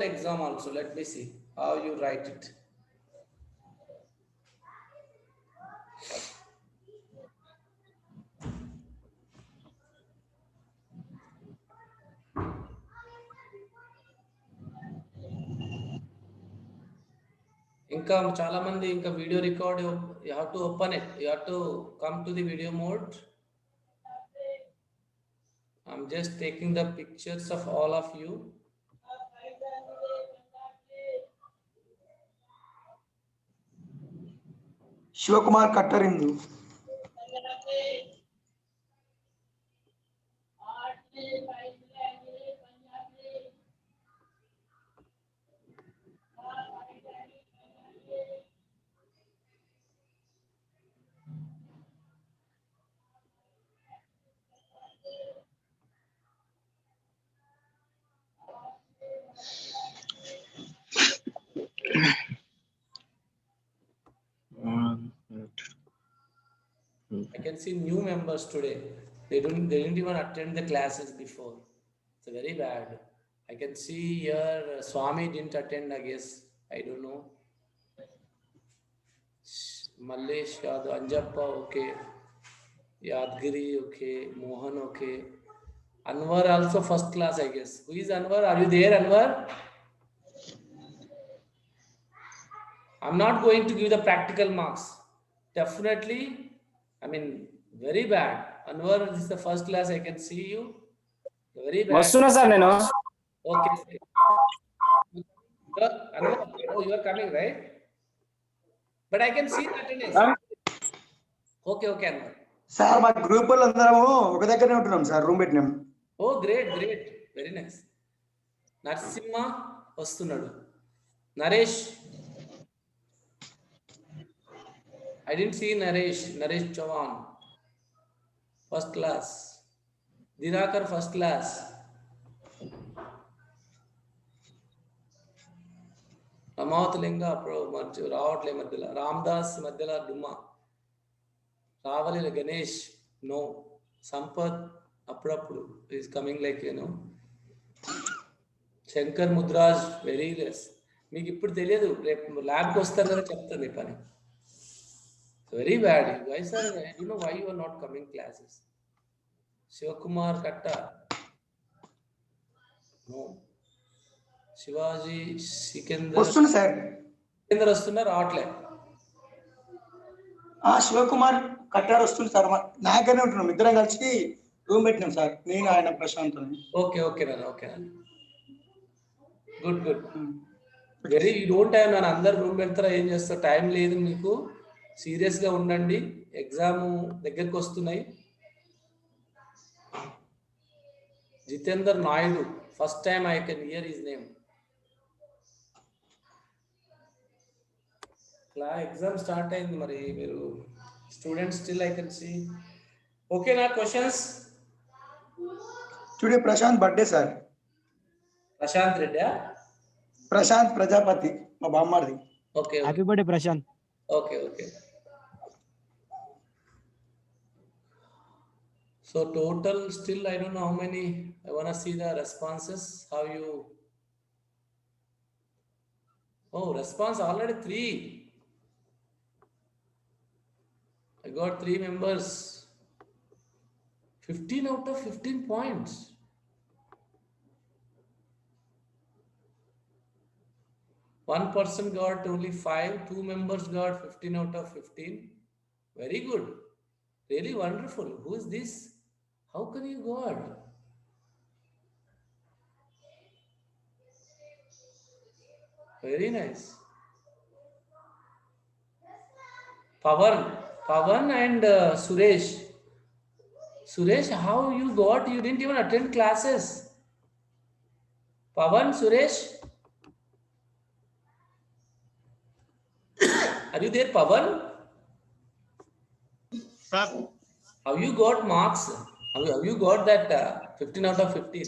exam also. Let me see how you write it. ఇంకా చాలా మంది ఇంకా video record you have to open it, you have to come to the video mode. I'm just taking the pictures of all of you. Shivakumar Kattarindu. I can see new members today. They didn't even attend the classes before. It's very bad. I can see here Swami didn't attend, I guess. I don't know. Mallesh Yadav, Anjappa, okay. Yadgiri, okay. Mohan, okay. Anwar also first class, I guess. Who is Anwar? Are you there, Anwar? I'm not going to give the practical marks. Definitely, I mean, very bad. Anwar, this is the first class. I can see you. Very bad. వస్తున్నా sir నేను. Okay. Anwar, oh, you are coming, right? But I can see the attendance. Okay, Anwar. Sir మా group వాళ్ళు అందరము ఒక దగ్గరనే ఉంటున్నాం sir, room పెట్టినాం. Oh, great. Very nice. Narasimha వస్తున్నాడు. Naresh. I didn't see Naresh Chavan. First class. Dinakar first class. Ramatlinga రావట్లే మధ్యలో. రామ్దాస్ మధ్యలో డుమ్మా. రావలి గణేష్ నో. సంపత్ అప్పుడప్పుడు is coming like Shankar Mudraj very less. మీకు ఇప్పుడు తెలియదు, రేపు ల్యాబ్కి వస్తారు కదా చెప్తాను ఈ పని. Very bad. You guys are, I don't know why you are not coming classes. Shivakumar Katta. No. Shivaji Sikandar. వస్తుంది సార్. Sikandar వస్తున్నారు రావట్లే. శివకుమార్ కట్టారు వస్తుంది సార్. నాకనే ఉంటున్నాం, ఇద్దరం కలిసి రూమ్ పెట్టినాం సార్, నేను ఆయన ప్రశాంత్. ఓకే నాన్న. Good. Very you don't have నన్ను అందరు రూమ్ పెడతారా, ఏం చేస్తారు, టైం లేదు మీకు. సీరియస్గా ఉండండి, ఎగ్జామ్ దగ్గరికి వస్తున్నాయి. Jitender Naidu, first time I can hear his name. ఇట్లా ఎగ్జామ్ స్టార్ట్ అయింది, మరి మీరు students still I can see. Okay నా questions. Today Prashant birthday sir. Prashant Reddy. Prashant Prajapati మా బామ్మారిది. Okay, happy birthday Prashant. Okay. So total still I don't know how many. I want to see the responses. How you? Oh, response already 3. I got 3 members. 15 out of 15 points. One person got only 5. 2 members got 15 out of 15. Very good. Really wonderful. Who is this? How can you got? Very nice. Pavan and Suresh. Suresh, how you got? You didn't even attend classes. Pavan, Suresh. Are you there, Pavan? Sir. How you got marks? How you got that 15 out of 15?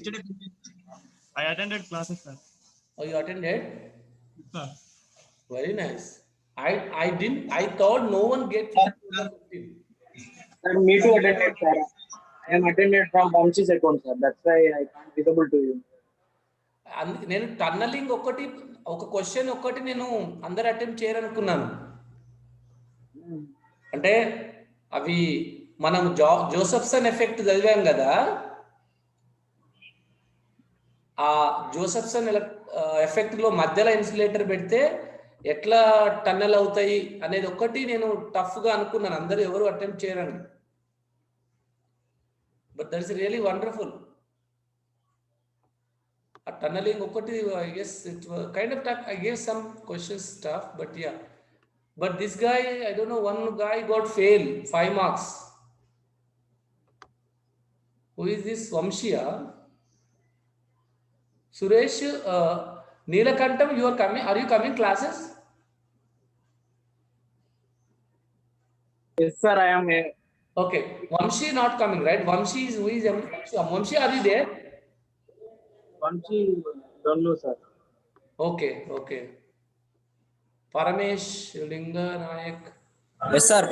I attended classes, sir. Oh, you attended? Sir. Very nice. I didn't. I thought no one get 15 out of 15. Sir, me too attended, sir. I am attended from Vamsi's account, sir. That's why I can't visible to you. నేను tunnelling ఒక question ఒక్కటి నేను అందరు attempt చేయాలనుకున్నాను. అంటే అవి మనం జోసెఫ్సన్ effect చదివాం కదా, ఆ జోసెఫ్సన్ ఎఫెక్ట్ లో మధ్యలో ఇన్సులేటర్ పెడితే ఎట్లా టన్నల్ అవుతాయి అనేది ఒక్కటి నేను టఫ్ గా అనుకున్నాను, అందరూ ఎవరు అటెంప్ట్ చేయరని. But that is really wonderful. ఆ టన్నలింగ్ ఒక్కటి I guess it kind of tough. I gave some questions tough, but yeah. But this guy, I don't know, one guy got fail 5 marks. Who is this? Vamshiya? Suresh, Neelakantam, you are coming? Are you coming classes? Yes, sir, I am here. Okay, Vamshi not coming, right? Vamshi is who is Vamshi? Are you there? Vamshi, don't know, sir. Okay, okay. Paramesh, Linga, Nayak. Yes, sir.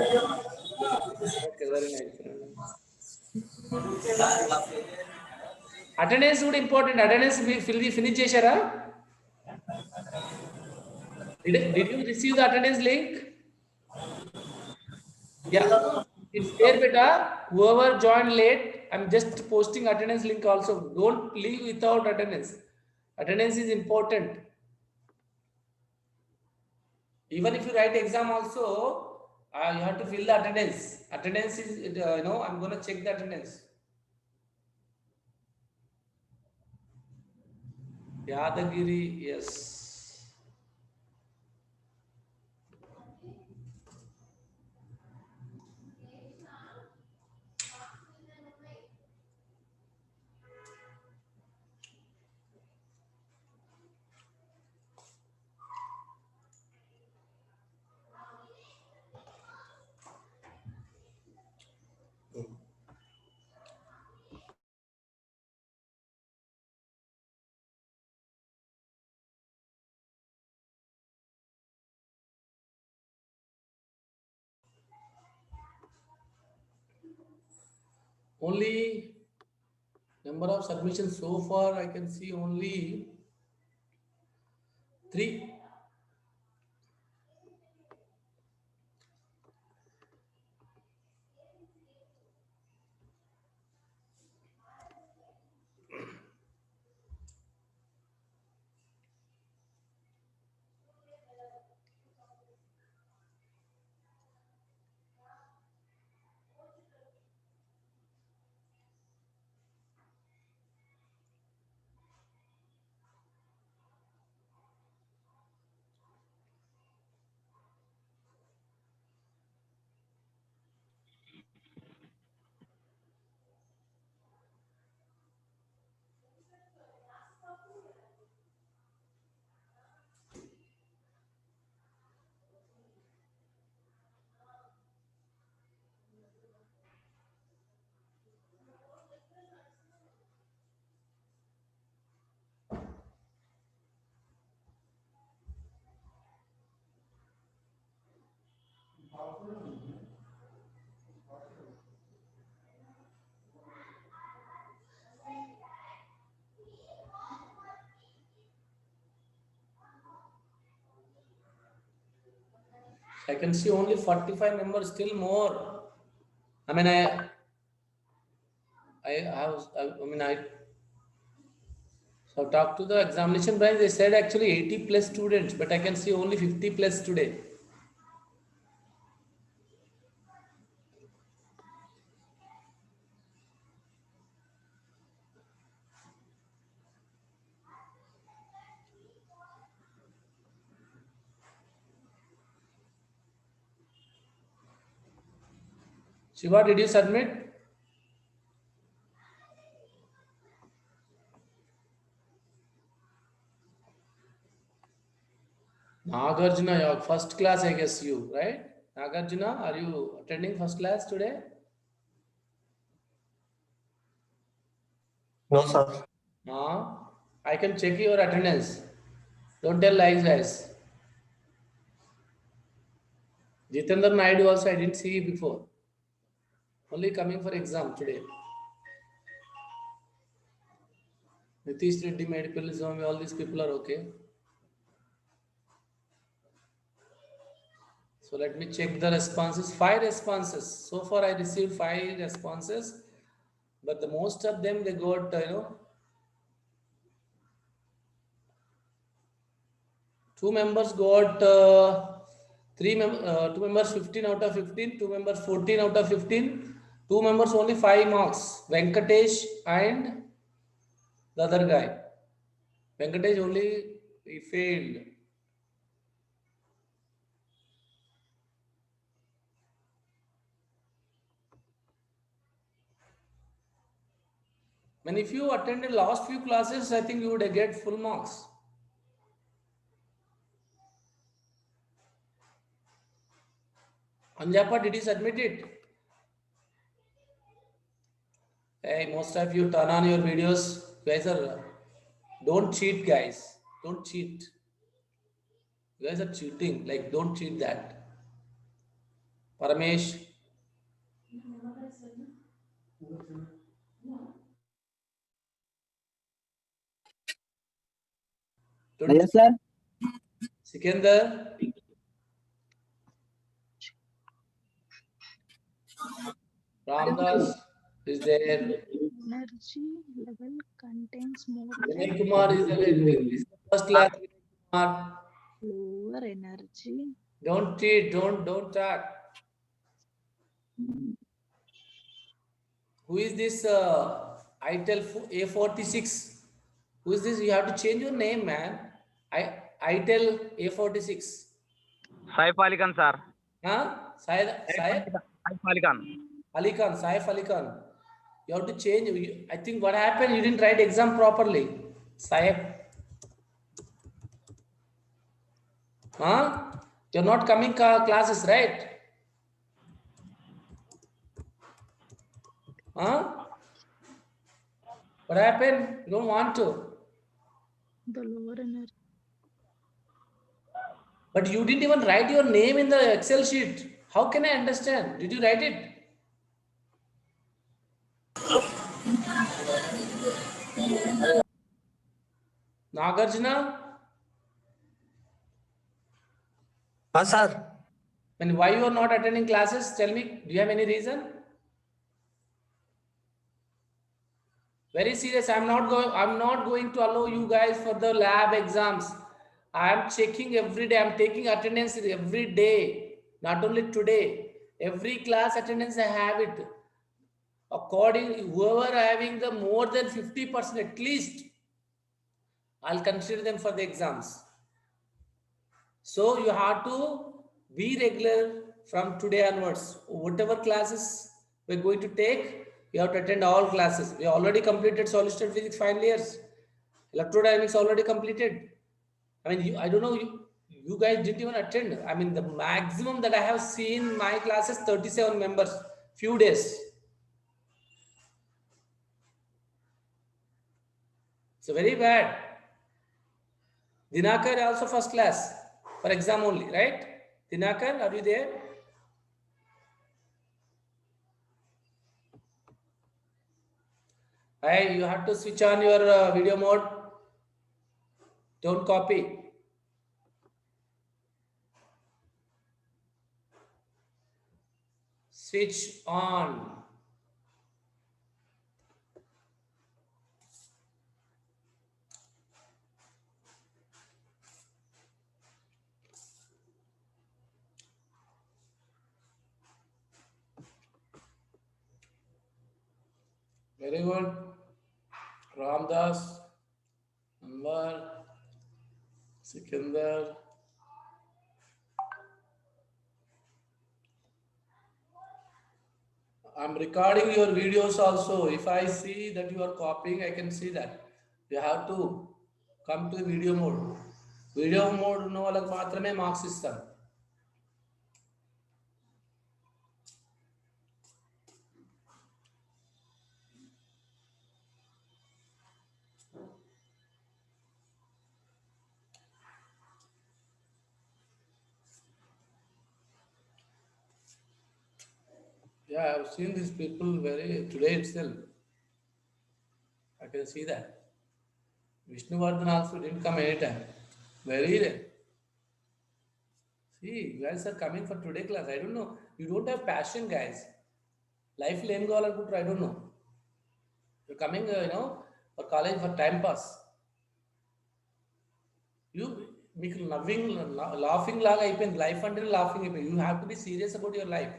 Okay, very nice. Attendance would important. Attendance finish chesara? Did you receive the attendance link? Yeah, it's there, beta. Whoever joined late, I'm just posting attendance link also. Don't leave without attendance. Attendance is important. Even if you write exam also, you have to fill the attendance. Attendance is, I'm going to check the attendance. Yadagiri, yes. Only number of submissions so far, I can see only 3. I can see only 45 members, still more. I mean, I so talked to the examination branch, they said actually 80 plus students, but I can see only 50 plus today. Shiva, did you submit? Nagarjuna, your first class, I guess you, right? Nagarjuna, are you attending first class today? No, sir. I can check your attendance. Don't tell lies, guys. Jitendra Naidu also, I didn't see before. Only coming for exam today. Nitish Reddy, Medipalli Swami, all these people are okay. So let me check the responses. 5 responses. So far I received 5 responses, but the most of them they got, two members got 2 members 15 out of 15, 2 members 14 out of 15, 2 members only 5 marks. Venkatesh and the other guy. Venkatesh only he failed. And if you attended last few classes, I think you would get full marks. Anjapa, did you submit it? Hey, most of you turn on your videos. Guys don't cheat, guys. Don't cheat. You guys are cheating. Like, don't cheat that. Paramesh. Yes, sir. Sikandar. Ramdas is there. Energy level contains more Vinay Kumar is there. This is the first class. Vinay Kumar. lower energy. Don't cheat. Don't talk. Who is this ITEL A46? Who is this? You have to change your name, man. ITEL A46. Saif Ali Khan, sir. Huh? Saif Saif Ali Khan. Ali Khan, Saif Ali Khan. You have to change. I think what happened, you didn't write exam properly. Saif. Huh? You're not coming classes, right? Huh? What happened? You don't want to. The lower energy. But you didn't even write your name in the Excel sheet. How can I understand? Did you write it? Nagarjuna? sir. And why you are not attending classes? Tell me, do you have any reason? Very serious. I'm not going to allow you guys for the lab exams. I am checking every day. I'm taking attendance every day, not only today. Every class attendance I have it. According whoever having the more than 50% at least, I'll consider them for the exams. So you have to be regular from today onwards. Whatever classes we're going to take, you have to attend all classes. We already completed solid-state physics final years. Electrodynamics already completed. I mean, I don't know, you guys didn't even attend. I mean, the maximum that I have seen my classes, 37 members, few days. It's very bad. Dinakar also first class for exam only, right? Dinakar, are you there? Hey, you have to switch on your video mode. Don't copy. Switch on. Very good. Ramdas, Anwar, Sikandar. I'm recording your videos also. If I see that you are copying, I can see that. You have to come to video mode. Video mode no alag maatrame marks istam. Yeah, I've seen these people very today itself. I can see that. Vishnuvardhan also didn't come anytime. Very rare. See, you guys are coming for today class. I don't know. You don't have passion, guys. Life లో ఏం కావాలనుకుంటారు? I don't know. You're coming, for college for time pass. మీకు నవ్వింగ్ laughing లాగా అయిపోయింది. Life అంటే laughing అయిపోయింది. You have to be serious about your life.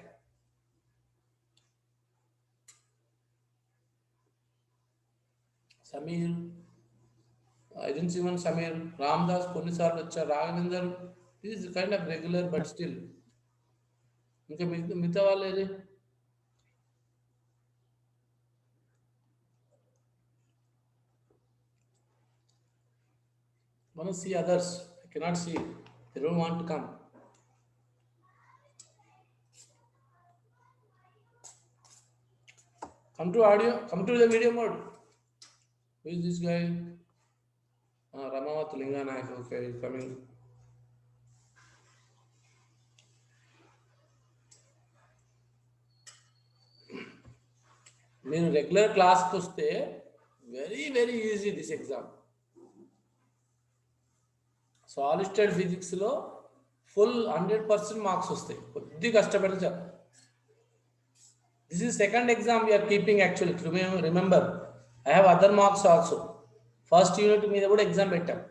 Sameer, I didn't see one Sameer. Ramdas కొన్నిసార్లు వచ్చారు. Raghavender is kind of regular but still. ఇంకా మిగతా వాళ్ళు ఏది? Want to see others? I cannot see. They don't want to come. Come to audio. Come to the video mode. Who is this guy? Ramavat Linganayak. Okay, he's coming. నేను regular క్లాస్కి వస్తే very easy this exam. Solid state ఫిజిక్స్లో full 100% marks వస్తాయి. కొద్ది కష్టపడి చాలు. This is second exam we're keeping actually. Remember, I have other marks also. First unit మీద కూడా ఎగ్జామ్ పెట్టాం.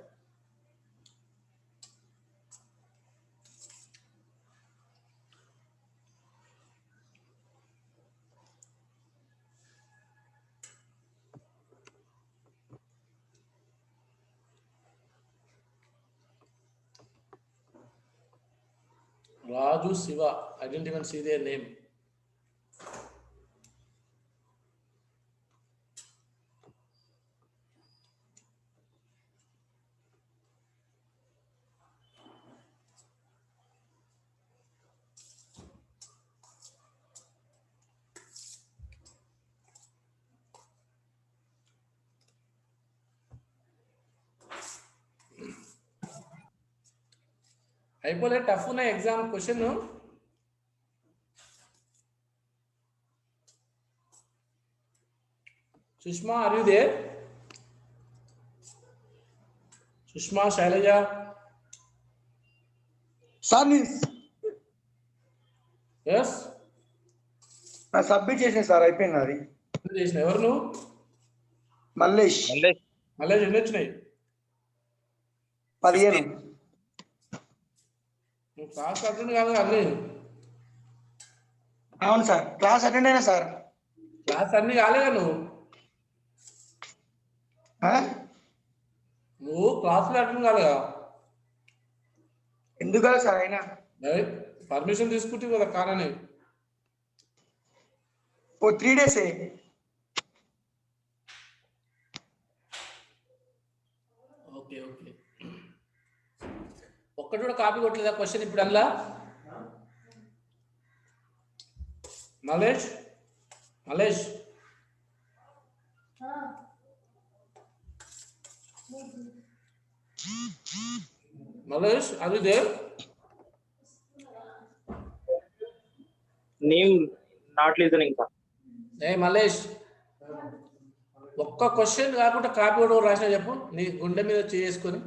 Raju Siva, I didn't even see their name. అయిపోలే, tough ఉన్నాయి exam question. Sushma, are you there? Sushma, Shailaja. Sir yes, నా submit చేసిన sir, అయిపోయింది అది. చేసిన. ఎవరు నువ్వు? మల్లేష్. మల్లేష్ ఎన్ని వచ్చినాయి? 15. నువ్వు క్లాస్ అటెండ్ కాదు అన్ని? అవును సార్, క్లాస్ అటెండ్ అయినా సార్. క్లాస్ అన్ని కాలేదా నువ్వు? నువ్వు క్లాసులు అటెండ్ కాలేదా? ఎందుకు కాదు సార్ అయినా? పర్మిషన్ తీసుకుంటే కదా కానని. Oh 3 days. Okay okay. ఒక్కటి కూడా కాపీ కొట్టలేదా క్వశ్చన్ ఇప్పుడు అందులో? మలేష్, అది they name not listening sir. Mallesh, ఒక్క క్వశ్చన్ కాకుండా కాపీ కూడా రాసిన చెప్పు, నీ గుండె మీద చేసుకొని.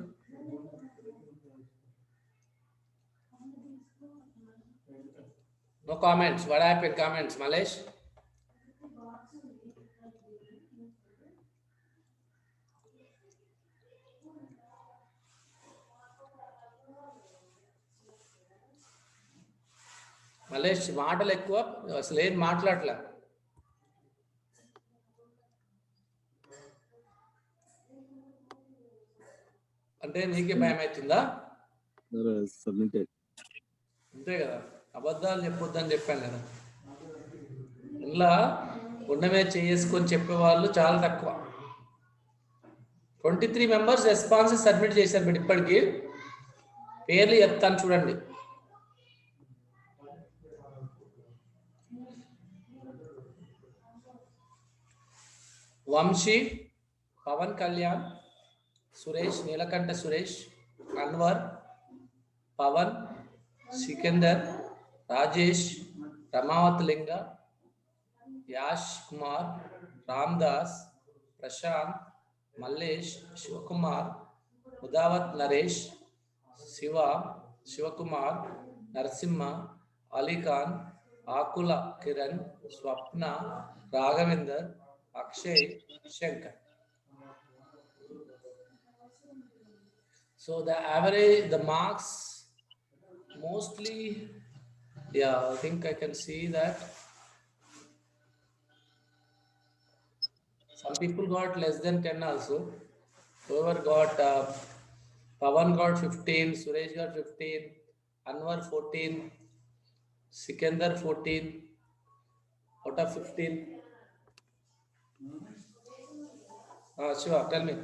No comments. What happened? Comments, Malesh? Malesh మాటలు ఎక్కువ, అసలు ఏం మాట్లాడలే. అంటే నీకే భయం అవుతుందా? అంతే కదా, అబద్ధాలు చెప్పొద్దని చెప్పాను కదా. ఇలా ఉండమే చేసుకొని చెప్పేవాళ్ళు చాలా తక్కువ. 23 members రెస్పాన్సెస్ సబ్మిట్ చేశారు. బట్ ఇప్పటికీ పేర్లు చెప్తాను చూడండి. Vamsi, Pawan Kalyan, Suresh, Neelakantha Suresh, Anwar, Pawan, Sikandar, Rajesh, Ramavath Linga, Yash Kumar, Ramdas, Prashanth, Mallesh, Shivakumar, Mudavat Naresh, Shiva, Shivakumar, Narasimha, Ali Khan, Akula Kiran, Swapna, Raghavinder, Akshay, Shankar. So the average, the marks mostly, yeah, I think I can see that some people got less than 10 also. Whoever got Pavan got 15, Suresh got 15, Anwar 14, Sikandar 14 out of 15. Shiva, tell me.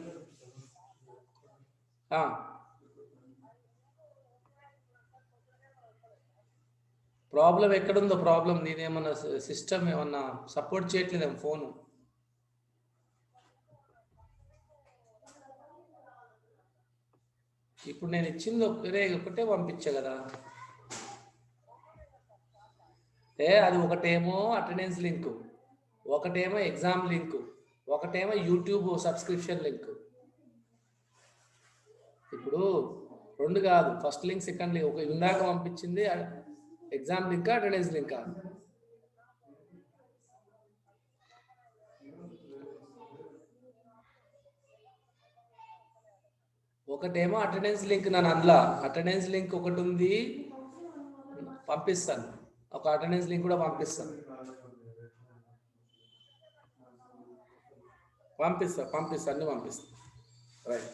Problem ఎక్కడుందో problem, నేనేమన్నా system ఏమన్నా support చేయట్లేదేమో phone. ఇప్పుడు నేను ఇచ్చింది ఒకటే పంపించా కదా. అది ఒకటేమో అటెండెన్స్ లింక్, ఒకటేమో ఎగ్జామ్ లింక్, ఒకటేమో యూట్యూబ్ సబ్స్క్రిప్షన్ లింక్. ఇప్పుడు రెండు కాదు, ఫస్ట్ లింక్ సెకండ్ లింక్. ఒక ఇందాక పంపించింది ఎగ్జామ్ లింక్, అటెండెన్స్ లింక్. ఒకటేమో అటెండెన్స్ లింక్, నన్ను అందులో అటెండెన్స్ లింక్ ఒకటి ఉంది, పంపిస్తాను. ఒక అటెండెన్స్ లింక్ కూడా పంపిస్తా. అన్ని పంపిస్తా. రైట్.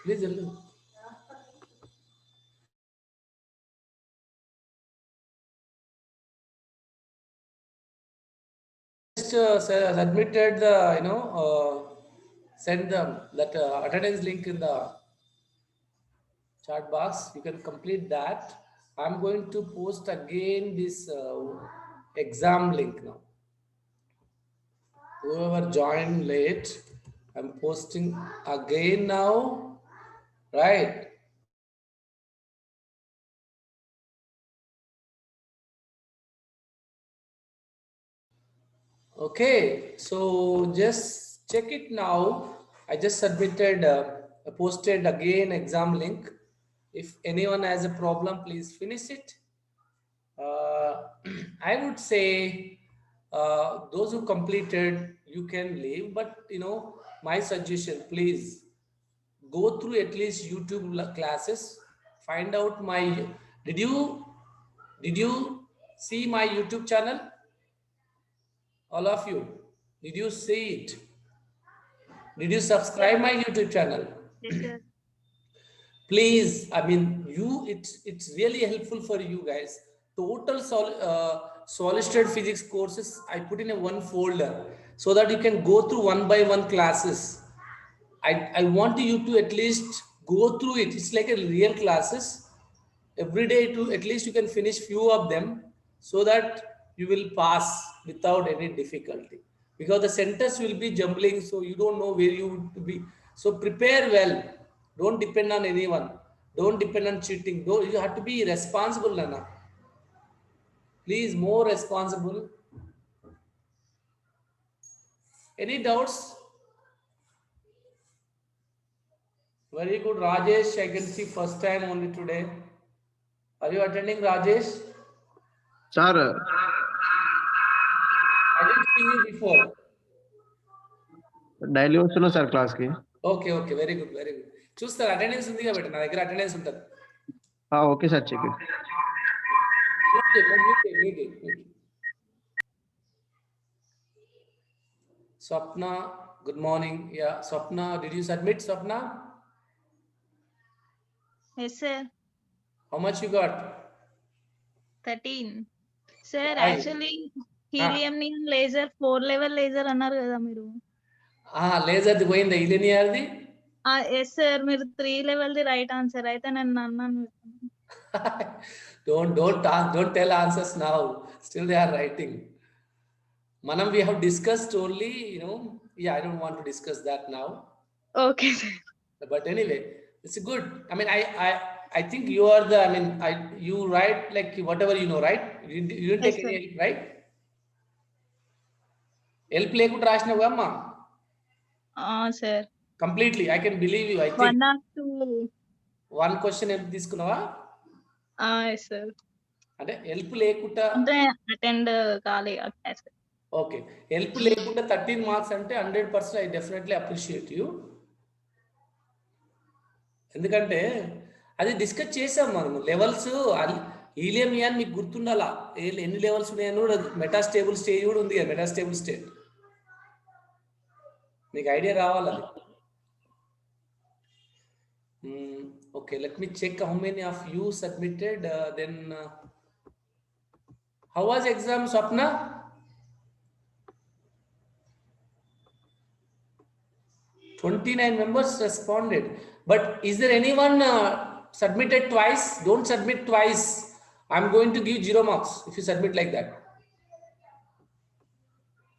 ప్లీజ్ వెళ్ళు. Submitted the send them that attendance link in the chat box. You can complete that. I'm going to post again this exam link now. Whoever joined late, I'm posting again now, right? Okay, so just check it now. I just submitted, posted again exam link. If anyone has a problem, please finish it. I would say those who completed, you can leave, but my suggestion, please go through at least YouTube classes. Find out my, did you see my YouTube channel? All of you, did you see it? Did you subscribe my YouTube channel? Yes, sir. Please, I mean, it's really helpful for you guys. Total solid state physics courses I put in a one folder so that you can go through one by one classes. I want you to at least go through it. It's like a real classes. Every day to at least you can finish few of them so that you will pass without any difficulty, because the centers will be jumbling, so you don't know where you to be. So prepare well. Don't depend on anyone. Don't depend on cheating. You have to be responsible, Nana. Please, more responsible. Any doubts? Very good, Rajesh. I can see first time only today. Are you attending, Rajesh? Sir, I didn't see you before. Daily వస్తున్నా sir class కి. Okay, very good. చూస్తారు, attendance ఉంది కాబట్టి నా దగ్గర attendance ఉంటుంది. Okay sir, check. Swapna, good morning. Yeah, Swapna, did you submit, Swapna? Yes, sir. How much you got? 13. Sir, Why? actually, helium neon laser 4 level laser అన్నారు కదా మీరు. లేజర్ది పోయిందా ఇలినియర్ది? ఎస్ సార్, మీరు 3 లెవెల్ది రైట్ ఆన్సర్. అయితే నేను అన్నాను. don't tell answers now. Still they are writing. Manam, we have discussed only, I don't want to discuss that now. Okay sir. But anyway, it's good. I mean, I think you are the, you write like whatever you know, right? You didn't take Yes, any help, right? Help లేకుండా రాసినావు అమ్మా sir. Completely. I can believe you. I think 1 or 2. one question help తీసుకున్నావా? Yes sir. అంటే help లేకుండా అంటే attend కాలే class. Okay, help లేకుండా 13 marks అంటే 100% I definitely appreciate you. ఎందుకంటే అది డిస్కస్ చేసాం మనము. లెవెల్స్ హీలియం నియాన్ మీకు గుర్తుండాలా, ఎన్ని లెవెల్స్ ఉన్నాయని కూడా. మెటాస్టేబుల్ స్టేజ్ కూడా ఉంది కదా, మెటాస్టేబుల్ స్టేట్ మీకు ఐడియా రావాలి అది. Okay, let me check how many of you submitted. Then how was exam Swapna? members responded, but is there anyone submitted twice? Don't submit twice. I'm going to give 0 marks if you submit like that.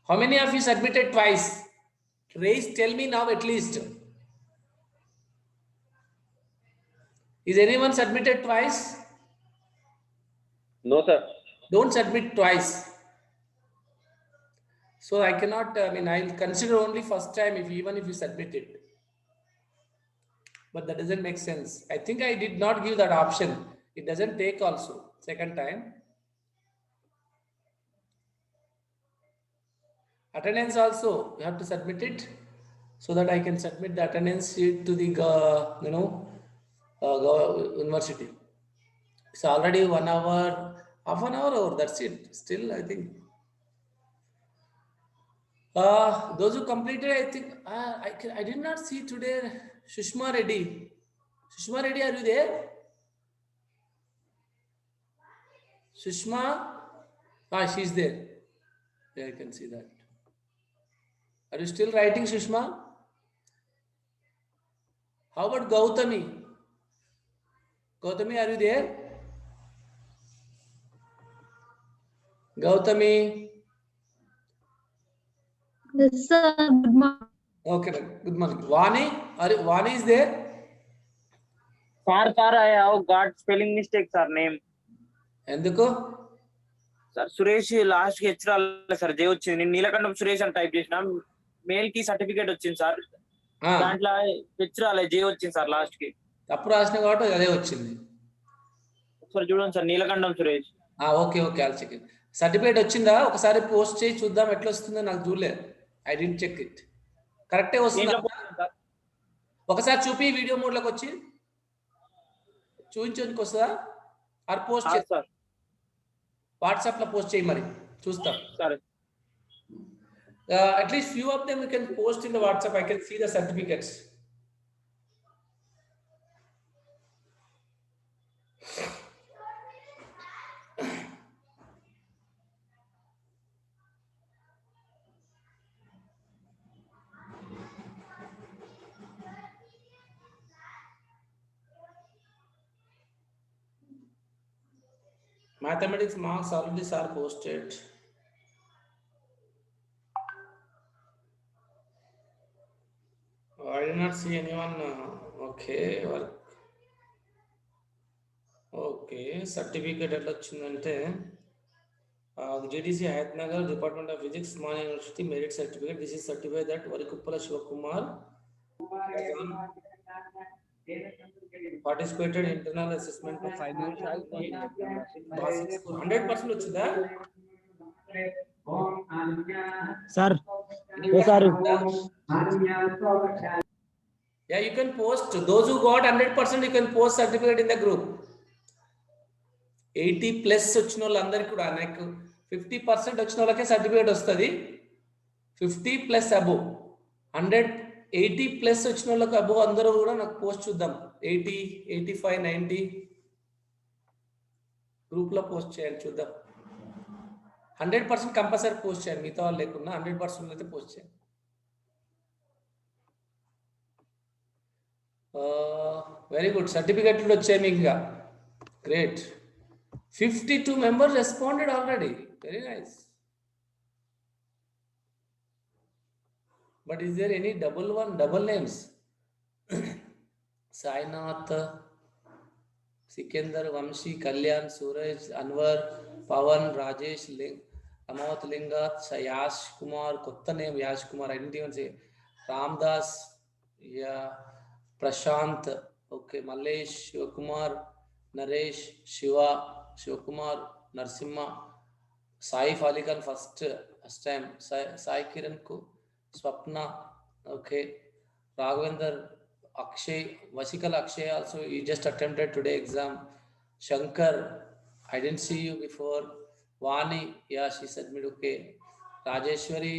How many of you submitted twice? Raise, tell me now at least. Is anyone submitted twice? No, sir. Don't submit twice. So I cannot, I'll consider only first time even if you submit it. But that doesn't make sense. I think I did not give that option. It doesn't take also second time. Attendance also, you have to submit it so that I can submit the attendance sheet to the university. It's already 1 hour, half an hour over, that's it. Still, I think. Those who completed, I think, I did not see today Sushma Reddy. Sushma Reddy, are you there? Sushma? She's there. Yeah, I can see that. Are you still writing, Sushma? How about Gautami? Gautami, are you there? Gautami? Yes, sir. Good morning. Okay, good morning. Vani is there? Sir, I have got spelling mistake, sir, name. ఎందుకు? Sir Suresh last కి H రాలేదు sir, జే వచ్చింది. నేను నీలకంఠం సురేష్ అని type చేసిన, mail కి certificate వచ్చింది sir, దాంట్లో హెచ్ రాలేదు, జే వచ్చింది సార్ లాస్ట్ కి. తప్పు రాసిన కాబట్టి అదే వచ్చింది. ఒకసారి చూడండి sir, Neelakantam Suresh. Okay all check. Certificate వచ్చిందా? ఒకసారి పోస్ట్ చేసి చూద్దాం ఎట్లా వస్తుందో. నాకు చూడలేదు, ఐ డోంట్ చెక్ ఇట్. కరెక్టే వస్తుందా? ఒకసారి చూపి, వీడియో మోడ్ లోకి వచ్చి చూపించడానికి వస్తుందా? ఆర్ పోస్ట్ చేస్తా, వాట్సాప్ లో పోస్ట్ చేయి, మరి చూస్తాం. సరే. At least few of them you can post in the WhatsApp. I can see the certificates. Mathematics marks already are posted. I did not see anyone. Okay, work. Okay, certificate ఎట్లా వచ్చిందంటే GDC Hayatnagar Department of Physics Mana University merit certificate. This is certified that Varikuppala Shivakumar participated in internal assessment of 100% వచ్చిందా? Sir Yeah, you can post. Those who got 100%, you can post certificate in the group. 80 plus వచ్చిన వాళ్ళందరికీ కూడా, నాకు 50% వచ్చిన వాళ్ళకే certificate వస్తుంది. 50 plus above 100, 80 plus వచ్చిన వాళ్ళకి అబోవ్ అందరూ కూడా నాకు పోస్ట్ చూద్దాం. 80, 85, 90 గ్రూప్ లో పోస్ట్ చేయాలి, చూద్దాం. 100% కంపల్సరీ పోస్ట్ చేయండి, మిగతా వాళ్ళు లేకుండా 100% అయితే పోస్ట్ చేయండి. వెరీ గుడ్, సర్టిఫికెట్లు వచ్చాయి మీకు ఇంకా. Great. 52 members responded already. Very nice. But is there any double names? Sainath, Sikandar, Vamshi, Kalyan, Suraj, Anwar, Pawan, Rajesh, Amavat Lingath, Yash Kumar, kotta name Yash Kumar, I didn't even say. Ramdas, yeah, Prashant, okay, Malesh, Shivakumar, Naresh, Shivakumar, Narsimha, Sai Falikan first time, Sai Kiran Ku, Swapna, okay, Raghavendra, Akshay, Vasikal Akshay also, you just attempted today exam. Shankar, I didn't see you before. Vani, yeah, she said me okay. Rajeshwari,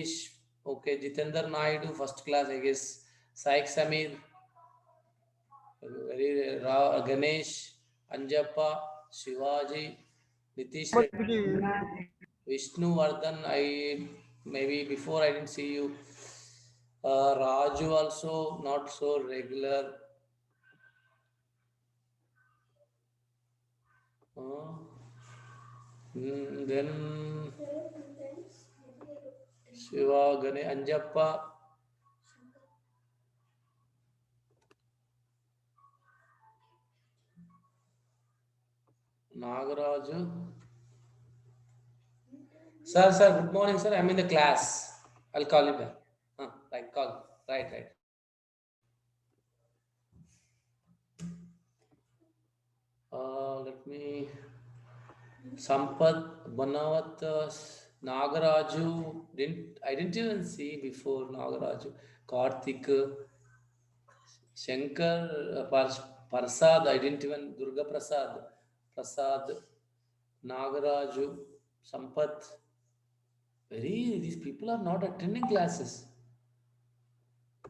okay. Jitendra Naidu, first class, I guess. Saik Samir, very Ganesh, Anjappa, Shivaji, Nitish Reddy, Vishnu Vardhan, maybe before I didn't see you. Raju also not so regular. Then Shiva, Ganesh, Anjappa, Nagaraju. Sir, good morning, sir. I'm in the class. I'll call you back. Right, call. Right. Let me. Sampath, Banawat, Nagaraju. I didn't even see before Nagaraju. Karthik, Shankar, Prasad. I didn't even. Durga Prasad, Nagaraju, Sampath. These people are not attending classes.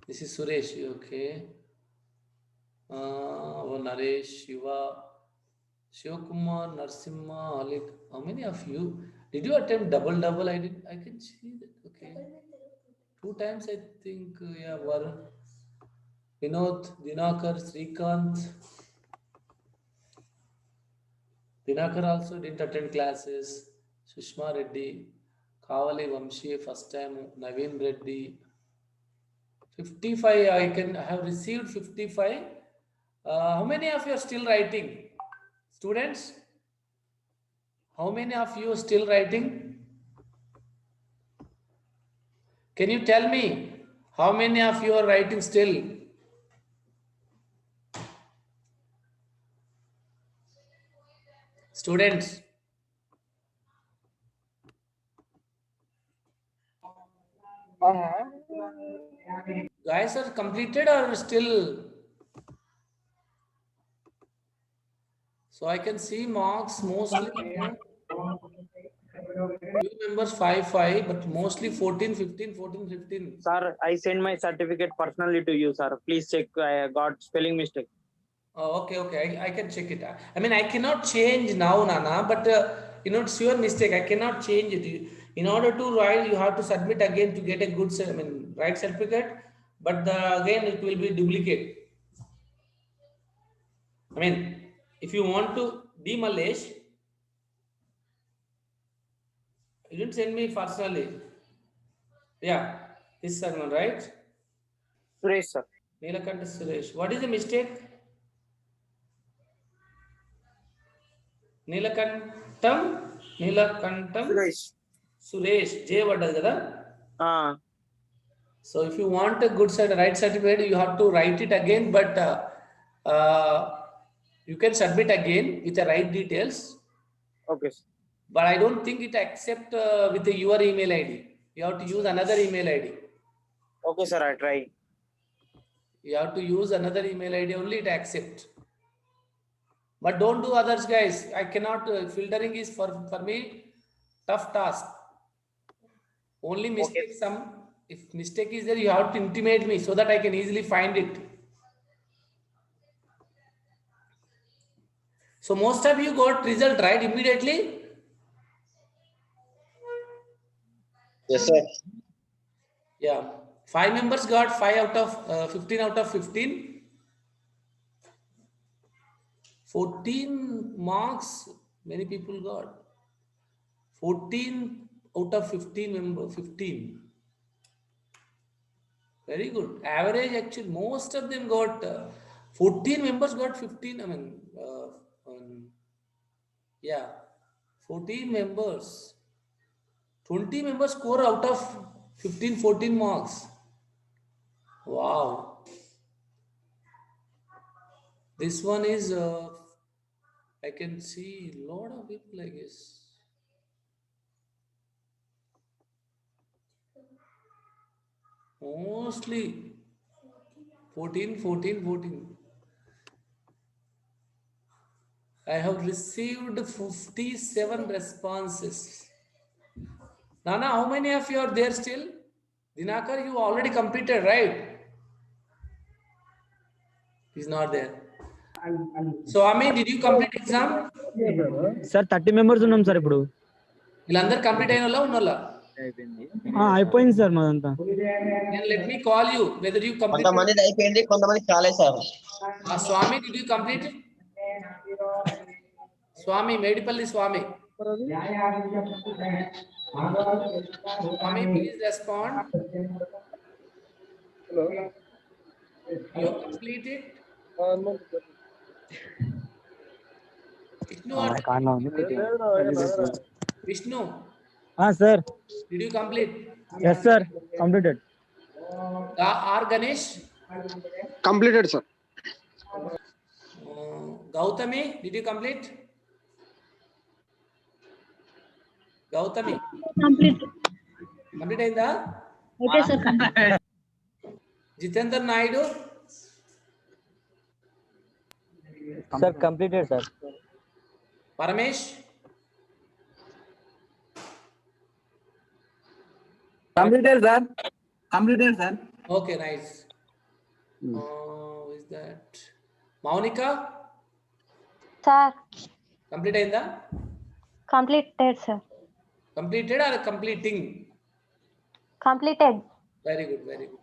This is Suresh, okay. Naresh, Shivakumar, Narsimha, Alik. How many of you did you attempt double? I can see that. Okay, 2 times I think. Yeah, Varun, Vinod, Dinakar, Srikanth. Dinakar also didn't attend classes. Sushma Reddy, Kavali Vamshi, first time. Naveen Reddy. 55. I have received 55. How many of you are still writing? Students, how many of you are still writing? Can you tell me how many of you are writing still? Students, guys are completed or still? So I can see marks mostly. Few members 5, but mostly 14, 15. Sir, I send my certificate personally to you, sir. Please check. I got spelling mistake. Oh, okay. I can check it. I mean, I cannot change now, Nana, but it's your mistake. I cannot change it. In order to write, you have to submit again to get a good, right certificate. But again, it will be duplicate. I mean, if you want to be Malesh, you didn't send me personally. Yeah, this one, right? Suresh, sir. Neelakanta Suresh. What is the mistake? Neelakantam. Suresh. J what does that? So if you want a good right certificate, you have to write it again, but you can submit again with the right details. Okay. But I don't think it accept with your email ID. You have to use another email ID. Okay, sir. I try. You have to use another email ID, only it accept. But don't do others, guys. I cannot. Filtering is for me tough task. Only mistake. Okay. If mistake is there, you have to intimate me so that I can easily find it. So most of you got result right immediately. Yes, sir. Yeah. 5 members got 5 out of 15 out of 15. 14 marks, many people got. 14 out of 15 member, 15. Very good. Average actually, most of them got 14 members got 15. I mean, yeah, 14 members. 20 members score out of 15, 14 marks. Wow. This one is, I can see a lot of people, I guess. Mostly 14, 14, 14. I have received 57 responses. Nana, how many of you are there still? Dinakar, you already completed, right? He's not there. So, Ami, did you complete exam? Sir 30 members ఉన్నాం sir ఇప్పుడు. వీళ్ళందరూ complete అయిన వాళ్ళ ఉన్నోళ్ళ? అయిపోయింది sir మాదంతా. Then let me call you whether you complete. కొంతమంది అయిపోయింది, కొంతమంది కాలేదు sir. Swami, did you complete it? Swami, Medipalli Swami. Swami, please respond. You completed? Vishnu, sir. did you complete? Yes sir, completed. R. Ganesh? Completed, sir. Gautami, did you complete? Gautami, complete. complete అయిందా? Okay sir. Jitendra Naidu? Sir completed sir. Paramesh? Completed sir. Completed sir. Okay, nice. Who is that? Maunika? Sir Complete అయిందా? Completed sir. Completed or completing? Completed. Very good, very good.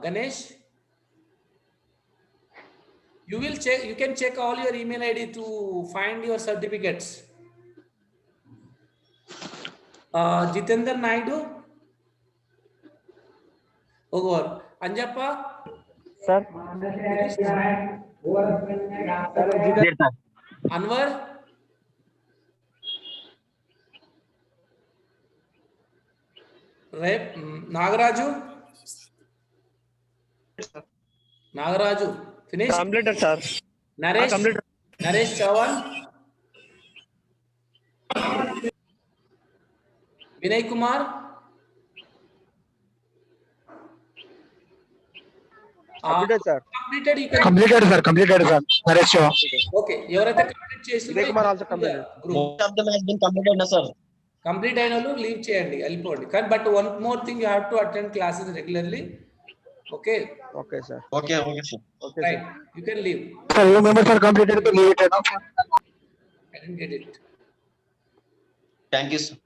Ganesh? You will check, you can check all your email ID to find your certificates. Jitendra Naidu? Over. Anjappa? Sir. Anwar? Nagaraju? Nagaraju, finish? Completed, sir. Naresh? Completed. Naresh Chavan? Vinay Kumar? Completed, sir. Completed, you can. Completed, sir. Completed, sir. Naresh Shiva. Okay, ఎవరైతే complete చేసి Vinay Kumar also completed. Most of them has been completed na sir. Complete అయిన వాళ్ళు leave చేయండి, వెళ్ళిపోండి. కానీ but one more thing, you have to attend classes regularly. Okay, Okay, sir. Okay, okay sir. Okay, right, you can leave. sir. Your members are completed to leave it. I don't get it. Thank you sir.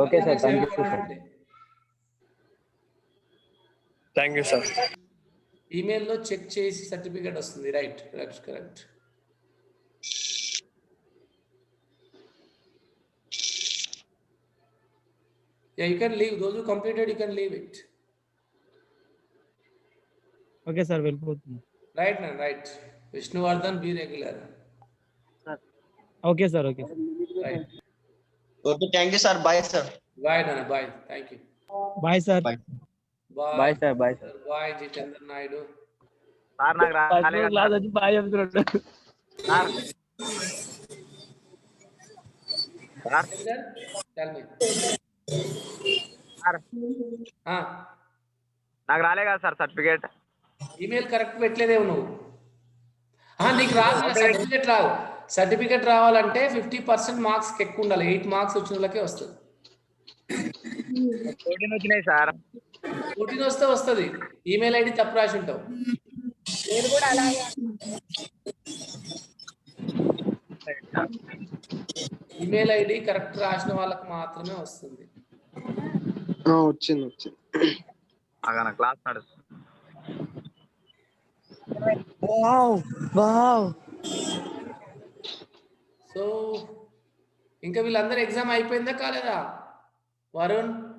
Okay, sir. Thank you, sir. Thank you, sir. ఈమెయిల్లో check చేసి certificate వస్తుంది. Right, correct, correct. Yeah, you can leave. Those who completed, you can leave it. Okay sir, వెళ్ళిపోతుంది. Right, man, right. Vishnuvardhan, be regular. Okay sir. Okay. Right. Okay, thank you sir. Bye sir. Bye, Nana. Bye. Thank you. Bye sir. Bye. Bye. Bye sir. Bye sir. Bye, Jitendra Naidu. Sir నాకు రాలేదు. Bye చెప్తున్నాడు. Jitendra, tell me. నాకు రాలే కదా sir certificate. Email correct పెట్టలేదేమో నువ్వు. నీకు రాదు, certificate రావు. Certificate రావాలంటే 50% మార్క్స్ ఎక్కువ ఉండాలి. 8 మార్క్స్ వచ్చిన వాళ్ళకే వస్తుంది. 14 వచ్చినాయి సార్. 14 వస్తే వస్తుంది. ఈమెయిల్ ఐడి తప్పు రాసి ఉంటావు. ఈమెయిల్ ఐడి కరెక్ట్ రాసిన వాళ్ళకి మాత్రమే వస్తుంది. వచ్చింది వచ్చింది. అగన క్లాస్ నడుస్తుంది. సో ఇంకా వీళ్ళందరూ ఎగ్జామ్ అయిపోయిందా కాలేదా? వరుణ్